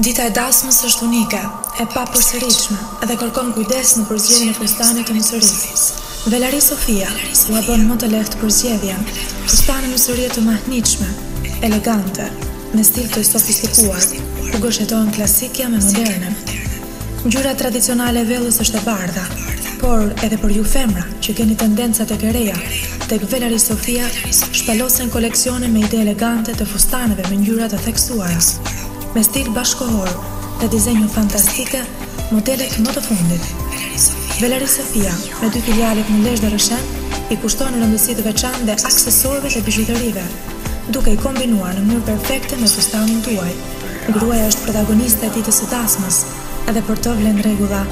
Dita e dasmës është unike, e papërsëritshme dhe kërkon kujdes në përzgjedhjen e fustanit të mysërisë. Velari Sofia ua bën më të lehtë përzgjedhjen. Fustane mysërie të mahnitshme, elegante, me stil të sofistikuar, ku gëshetohen klasikja me moderne. Ngjyra tradicionale e vellës është e bardha, por edhe për ju femra që keni tendencat e reja, tek Velari Sofia shpalosen koleksione me ide elegante të fustaneve me ngjyra të theksuara. Me stil bashkohor dhe dizenjo fantastike, modelet më të fundit. Velari Sofia, me 2 filialet në Lezhë dhe Rëshen, i kushton rëndësi të veçantë dhe aksesorëve dhe bijuterive, duke i kombinuar në mënyrë perfekte me fustanin tuaj. Gruaja është protagoniste e ditës së dasmës, edhe për të vlen rregulla.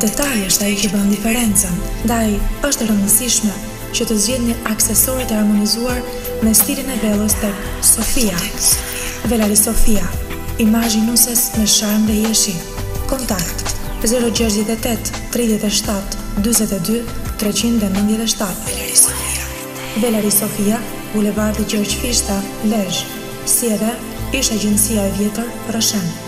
Detaji është ai që bën diferencën, ndaj është e rëndësishme që të zgjedhni aksesorët e harmonizuar me stilin e vellës tek Sofia. Velari Sofia, imazhinuses me sharm dhe jeshi. Kontakt 068 37 42 397. Velari Sofia, Bulevardi Gjergj Fishta, Lezhë, si edhe ish agjencia e vjetër Rëshen.